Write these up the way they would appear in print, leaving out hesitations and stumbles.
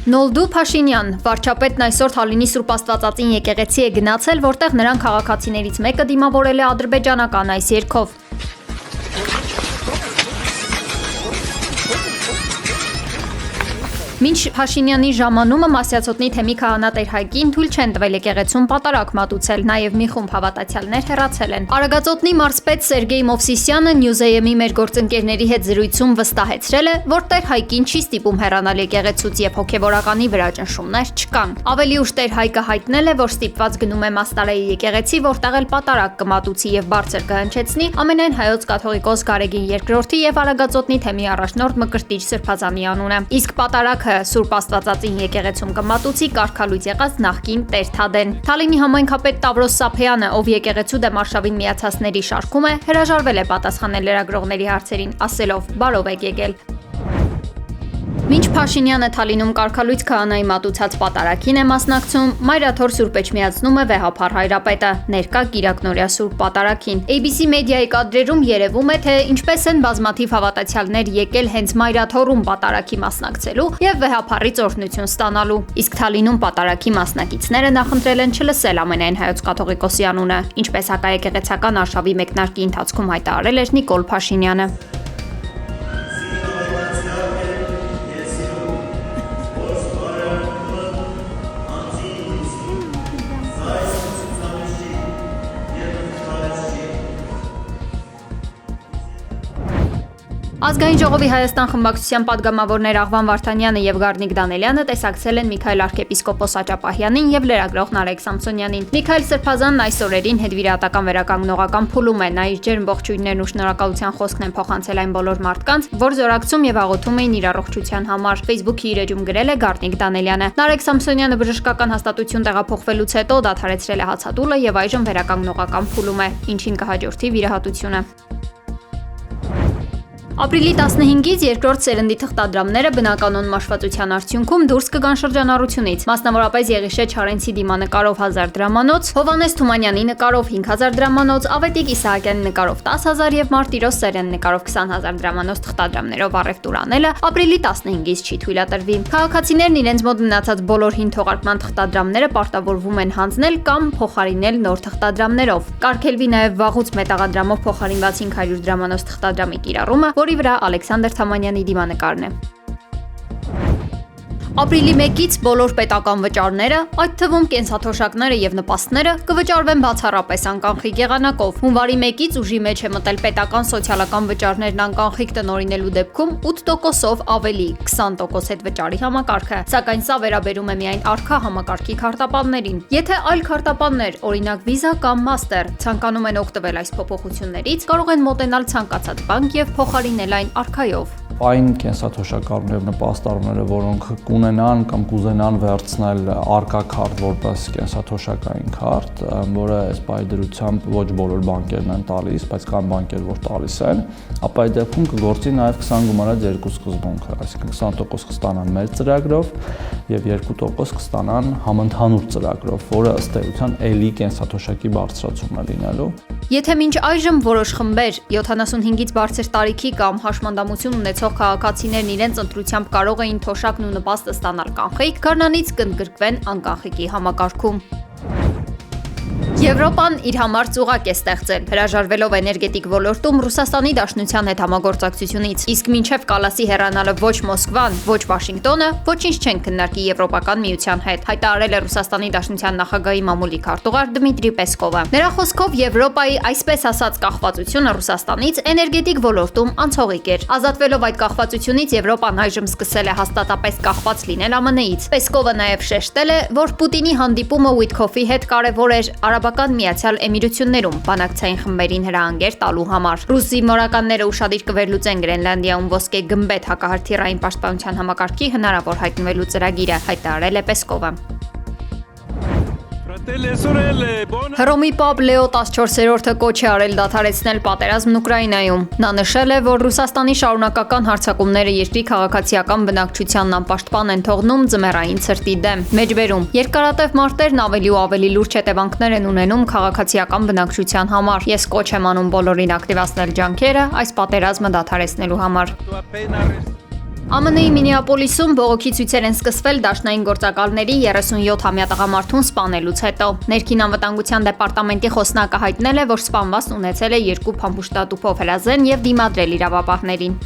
Նոլդու Փաշինյան, վարչապետն այսօր Թալինի Սուրբ Աստվածածին եկեղեցի է գնացել, որտեղ նրան քաղաքացիներից մեկը դիմավորել է ադրբեջանական այս երգով։ Մինչ Փաշինյանի ժամանումը Մասյացոտնի թեմի քահանա Տեր Հայկին թույլ չեն տվել եկեղեցուն պատարագ մատուցել, նաև մի խումբ հավատացյալներ հեռացել են։ Արագածոտնի մարզպետ Սերգեյ Մովսիսյանը Նյուզեյեմի մեր գործընկերների հետ զրույցում վստահեցրել է, որ Տեր Հայկին չի ստիպում հեռանալ եկեղեցուց եւ հոգեվորականի վրա ճնշումներ չկան։ Ավելի ուշ Տեր Հայկը հայտնել է, որ ստիպված գնում է Մաստարեի եկեղեցի, որտեղ էլ պատարագ կմատուցի եւ բարձր կհնչեցնի ամենայն հայոց կաթողիկոս Գարեգին II եւ Արագածոտնի թեմի առաջնորդ Մկրտիչ Սրբազանի անունը։ Իսկ պատարագ Սուրբ Աստվածածին եկեղեցում կմատուցի կարգալույծ եղած նախկին Տեր Թադեն։ Թալինի համայնքապետ Տավրոս Սափեյանը, ով եկեղեցու դեմ արշավին միացածների շարքում է, հրաժարվել է պատասխանել լրագրողների հարցերին, ասելով՝ «Բարով եք եկել»։ Մինչ Փաշինյանը Թալինում կարգալույծ քահանայի մատուցած պատարագին է մասնակցում, Մայրաթոր Սուրբ Էջմիածնում է վեհափառ հայրապետը, ներկա Կիրակնօրյա Սուրբ պատարագին։ ABC մեդիայի կադրերում երևում է, թե ինչպես են բազմաթիվ հավատացյալներ եկել հենց Մայրաթորում պատարագի մասնակցելու եւ վեհափառից օրհնություն ստանալու։ Իսկ Թալինում պատարագի մասնակիցները նախընտրել են չլսել ամենայն հայոց կաթողիկոսի անունը, ինչպես հակաեկեղեցական արշավի մեկնարկի ընթացքում հայտարարել էր Նիկոլ Փաշինյանը։ Ազգային ժողովի Հայաստան խմբակցության падգամավորներ Աղվան Վարդանյանը եւ Գառնիկ Դանելյանը տեսակցել են Միքայել arczepiskopos Աճապահյանին եւ լրագրող Նարեկ Սամսոնյանին։ Միքայել Սրբազանն այս օրերին հետվիրահատական վերականգնողական փուլում է, նա իր ջերմ ողջույններն ու շնորհակալության խոսքն են փոխանցել այն բոլոր մարդկանց, որ զորակցում եւ աղոթում էին իր առողջության համար։ Facebook-ի իր էջում գրել է Գառնիկ Դանելյանը։ Նարեկ Սամսոնյանը բժշկական հաստատություն տեղափոխվելուց հետո դադարեցրել է հացադուլը եւ այժմ վերականգնողական փուլում է, ինչին կհաջորդի վիրահատությունը։ Ապրիլի 15-ից երկրորդ սերնդի թղթադրամները բնականոն մաշվածության արդյունքում դուրս կգան շրջանառությունից, մասնավորապես Եղիշե Չարենցի դիմանկարով 1000 դրամանոց, Հովանես Թումանյանի նկարով 5000 դրամանոց, Ավետիք Իսահակյանի նկարով 10000 եւ Մարտիրոս Սարյանի նկարով 20000 դրամանոց թղթադրամներով առևտուր անելը ապրիլի 15-ից չի թույլատրվի։ Քաղաքացիներն իրենց մոտ մնացած բոլոր հին թողարկման թղթադրամները պարտավորվում են հանձնել կամ փոխարինել նոր թղթադրամներով։ Կարգելվի նաեւ վաղուց մետաղադրամով փոխարինված 500 դրամանոց թղթադրամի կիրառումը, որի վրա Ալեքսանդր Թամանյանի դիմանկարն է։ Ապրիլի 1-ից բոլոր պետական վճարները, այդ թվում կենսաթոշակները եւ նպաստները, կվճարվեն բացառապես անկանխիկ եղանակով։ Հունվարի 1-ից ուժի մեջ է մտել պետական սոցիալական վճարներն անկանխիկ տնօրինելու դեպքում 8%-ով ավելի 20% հետ վճարի համակարգը, սակայն սա վերաբերում է միայն առկա համակարգի քարտապաններին։ Եթե այլ քարտապաններ, օրինակ Visa կամ Master, ցանկանում են օգտվել այս փոփոխություններից, կարող են մոտենալ ցանկացած բանկ եւ փոխարինել այն առկայով։ Այն կենսաթոշակառուները եւ նպաստառուները, որոնք կունենան կամ կուզենան վերցնել արկա քարտ որպես կենսաթոշակային քարտ, որը այս բայդրությամբ ոչ բոլոր բանկերն են տալիս, բայց կան բանկեր, որ տալիս են, ապա այդ դեպքում կգործի նաեւ 20 գումարած երկու սկզբունքը, այսինքն 20% կստանան մեր ծրագրով եւ 2% կստանան համընդհանուր ծրագրով, որը ըստ էության էլի կենսաթոշակի բարձրացումն է լինելու։ Եթե մինչ այժմ որոշ խմբեր 75-ից բարձր տարիքի կամ հաշմանդամություն ունեցող քաղաքացիներն իրենց ընտրությամբ կարող էին թոշակն ու նպաստը ստանալ կանխիկ, գարնանից կընդգրկվեն անկանխիկի համակարգում։ Եվրոպան իր համար ծուղակ է ստեղծել, հրաժարվելով էներգետիկ ոլորտում Ռուսաստանի Դաշնության հետ համագործակցությունից, իսկ մինչև Կալասի հեռանալը ոչ Մոսկվան, ոչ Վաշինգտոնը ոչինչ չեն քննարկի Եվրոպական միության հետ, հայտարարել է Ռուսաստանի Դաշնության նախագահի մամուլի քարտուղար Դմիտրի Պեսկովը։ Նրա խոսքով Եվրոպայի այսպես ասած կախվածությունը Ռուսաստանից էներգետիկ ոլորտում անցողիկ էր։ Ազատվելով այդ կախվածությունից Եվրոպան այժմ սկսել է հաստատապես կախված լինել ԱՄՆ-ից։ Պեսկովը նաև շեշտել է, որ Պուտինի հանդիպումը Ուիտքոֆի հետ կարևոր էր Արաբական Միացյալ Էմիրություններում բանակցային խմբերին հրահանգեր տալու համար։ Ռուս զինվորականները ուշադիր կվերլուծեն Գրենլանդիայում ոսկե գմբեթ հակահրթիռային պաշտպանության համակարգի հնարավոր հայտնվելու ծրագիրը, հայտարարել է Պեսկովը։ Հռոմի Պապ Լեո 14-րդը կոչ է արել դադարեցնել պատերազմն Ուկրաինայում։ Նա նշել է, որ Ռուսաստանի շարունակական հարձակումները երկրի քաղաքացիական բնակչությանն անպաշտպան են թողնում ձմեռային ցրտի դեմ։ Մեջբերում երկարատև մարտերն ավելի ու ավելի լուրջ հետևանքներ են ունենում քաղաքացիական բնակչության համար։ Ես կոչ եմ անում բոլորին ակտիվացնել ջանքերը այս պատերազմը դադարեցնելու համար։ ԱՄՆ-ի Մինեապոլիսում բողոքի ցույցեր են սկսվել դաշնային գործակալների 37-ամյա տղամարդուն սպանելուց հետո։ Ներքին անվտանգության դեպարտամենտի խոսնակը հայտնել է, որ սպանվածն ունեցել է 2 փամփուշտատուփով հրազեն եւ դիմադրել իրավապահներին։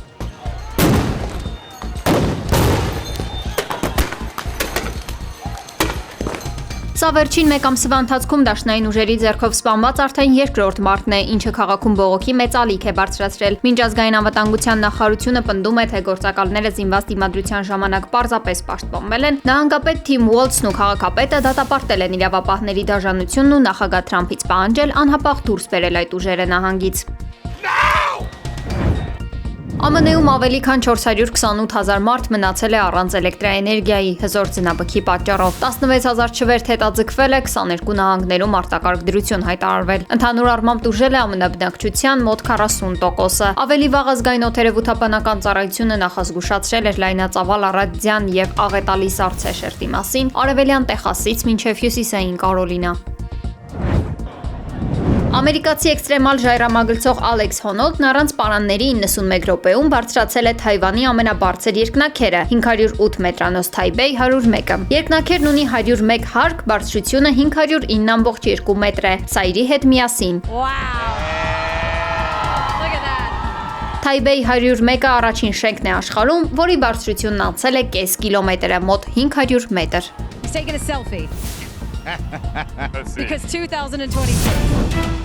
Սա վերջին մեկ ամսվա ընթացքում դաշնային ուժերի ձեռքով սպանված արդեն երկրորդ մարդն է, ինչը քաղաքում բողոքի մեծ ալիք է բարձրացրել։ Միջազգային անվտանգության նախարարությունը պնդում է, թե գործակալները զինված դիմադրության ժամանակ պարզապես պաշտպանվել են։ Նահանգապետ Թիմ Ուոլթսն ու քաղաքապետը դատապարտել են իրավապահների դաժանությունն ու նախագահ Թրամփից պահանջել անհապաղ դուրս բերել այդ ուժերը նահանգից։ ԱՄՆ-ում ավելի քան 428,000 մարդ մնացել է առանց էլեկտրաէներգիայի հզոր ձնաբքի պատճառով։ 16,000 չվերթ հետաձգվել է, 22 նահանգներում արտակարգ դրություն հայտարարվել։ Ընդհանուր առմամբ տուժել է ԱՄՆ բնակչության մոտ 40%-ը։ Ավելի վաղ ազգային օդերևութաբանական ծառայությունը նախազգուշացրել էր լայնածավալ առադյան եւ աղետալի սառցեշերտի մասին արևելյան Տեխասից մինչև հյուսիսային Կարոլինա։ Ամերիկացի էքստրեմալ ժայռամագլցող Ալեքս Հոնոլդն առանց պարանների 91 րոպեում բարձրացել է Թայվանի ամենաբարձր երկնաքերը 508 մետրանոց Թայբեյ 101-ը։ Երկնաքերն ունի 101 հարկ, բարձրությունը 509.2 մետր է, սա իրի հետ միասին։ Թայբեյ 101-ը առաջին շենքն է աշխարհում, որի բարձրությունն անցել է կես կիլոմետր, մոտ 500 մետր։ Because 2022